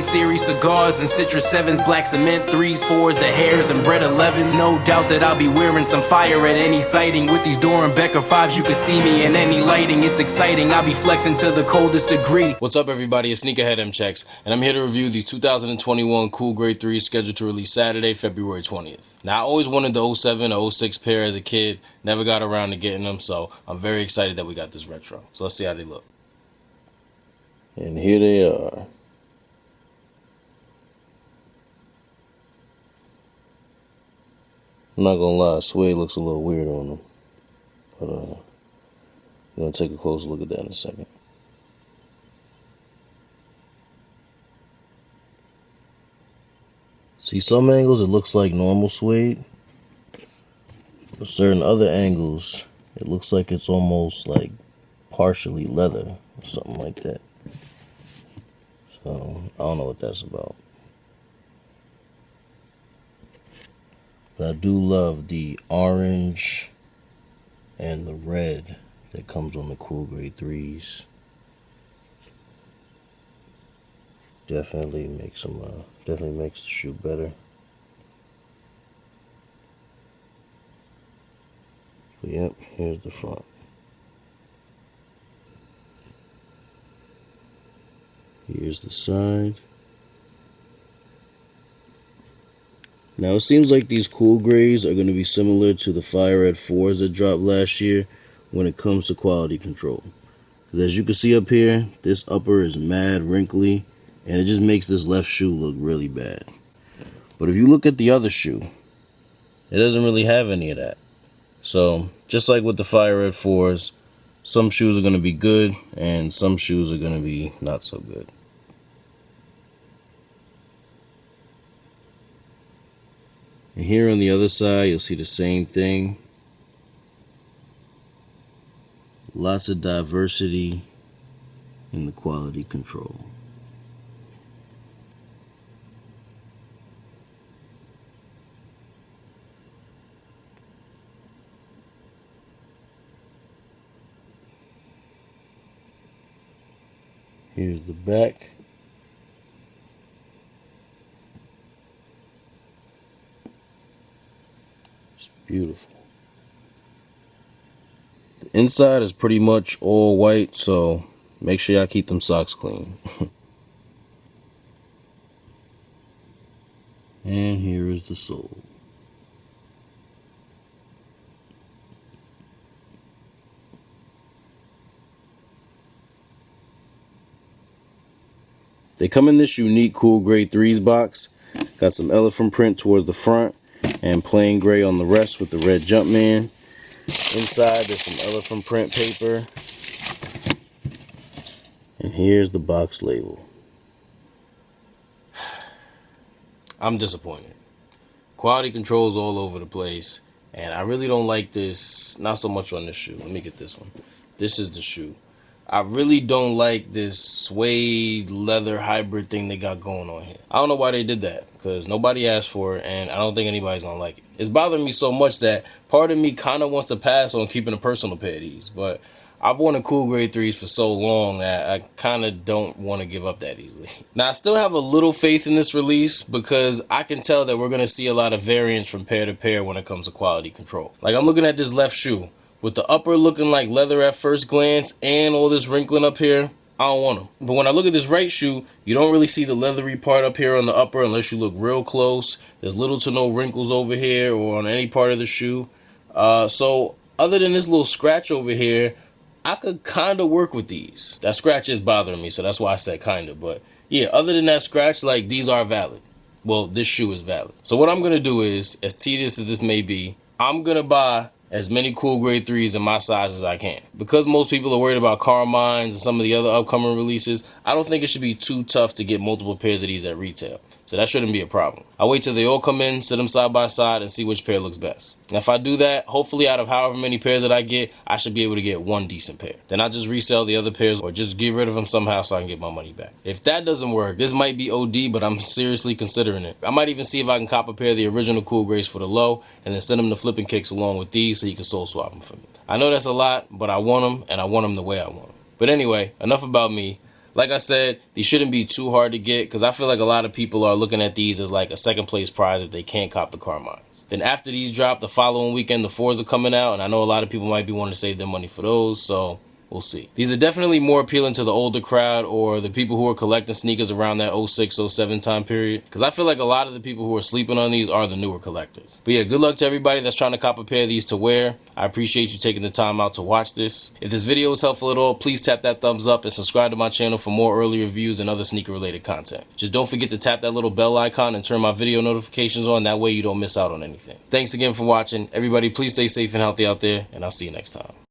series cigars and citrus 7s, black cement 3s, 4s, the hairs and bread 11s. No doubt that I'll be wearing some fire at any sighting. With these Doran Becker 5s, you can see me in any lighting. It's exciting, I'll be flexing to the coldest degree. What's up, everybody? It's Sneakerhead M-Checks, and I'm here to review the 2021 Cool Grade 3 scheduled to release Saturday, February 20th. Now, I always wanted the 07 or 06 pair as a kid, never got around to getting them, so I'm very excited that we got this retro. So let's see how they look. And here they are. I'm not gonna lie, suede looks a little weird on them. But I'm gonna take a closer look at that in a second. See, some angles it looks like normal suede. But certain other angles, it looks like it's almost like partially leather or something like that. So, I don't know what that's about. But I do love the orange and the red that comes on the Cool Grade 3s. Definitely makes them, definitely makes the shoe better. So, yep, here's the front. Here's the side. Now it seems like these Cool Grades are going to be similar to the Fire Red 4s that dropped last year when it comes to quality control. Because as you can see up here, this upper is mad wrinkly and it just makes this left shoe look really bad. But if you look at the other shoe, it doesn't really have any of that. So just like with the Fire Red 4s, some shoes are going to be good and some shoes are going to be not so good. And here on the other side, you'll see the same thing. Lots of diversity in the quality control. Here's the back. Beautiful. The inside is pretty much all white, so make sure y'all keep them socks clean. And here is the sole. They come in this unique Cool Grade 3s box. Got some elephant print towards the front and plain gray on the rest with the red Jumpman. Inside there's some elephant print paper. And here's the box label. I'm disappointed. Quality control's all over the place, and I really don't like this, not so much on this shoe. Let me get this one. This is the shoe. I really don't like this suede leather hybrid thing they got going on here. I don't know why they did that, because nobody asked for it, and I don't think anybody's gonna like it. It's bothering me so much that part of me kind of wants to pass on keeping a personal pair of these, but I've worn the Cool Grade 3s for so long that I kind of don't want to give up that easily. Now, I still have a little faith in this release because I can tell that we're going to see a lot of variance from pair to pair when it comes to quality control. Like, I'm looking at this left shoe. With the upper looking like leather at first glance and all this wrinkling up here, I don't want them. But when I look at this right shoe, you don't really see the leathery part up here on the upper unless you look real close. There's little to no wrinkles over here or on any part of the shoe. So other than this little scratch over here, I could kind of work with these. That scratch is bothering me, so that's why I said kind of. But yeah, other than that scratch, like, these are valid. Well, this shoe is valid. So what I'm going to do is, as tedious as this may be, I'm going to buy as many Cool Grade 3s in my size as I can. Because most people are worried about Carmines and some of the other upcoming releases, I don't think it should be too tough to get multiple pairs of these at retail. So that shouldn't be a problem. I'll wait till they all come in, sit them side by side, and see which pair looks best. And if I do that, hopefully out of however many pairs that I get, I should be able to get one decent pair. Then I'll just resell the other pairs or just get rid of them somehow so I can get my money back. If that doesn't work, this might be OD, but I'm seriously considering it. I might even see if I can cop a pair of the original Cool Grades for the low and then send them to Flipping Kicks along with these so you can soul swap them for me. I know that's a lot, but I want them, and I want them the way I want them. But anyway, enough about me. Like I said, these shouldn't be too hard to get because I feel like a lot of people are looking at these as like a second place prize if they can't cop the Carmines. Then after these drop, the following weekend, the 4s are coming out, and I know a lot of people might be wanting to save their money for those, so we'll see. These are definitely more appealing to the older crowd or the people who are collecting sneakers around that 06, 07 time period. Because I feel like a lot of the people who are sleeping on these are the newer collectors. But yeah, good luck to everybody that's trying to cop a pair of these to wear. I appreciate you taking the time out to watch this. If this video was helpful at all, please tap that thumbs up and subscribe to my channel for more early reviews and other sneaker related content. Just don't forget to tap that little bell icon and turn my video notifications on. That way you don't miss out on anything. Thanks again for watching. Everybody, please stay safe and healthy out there, and I'll see you next time.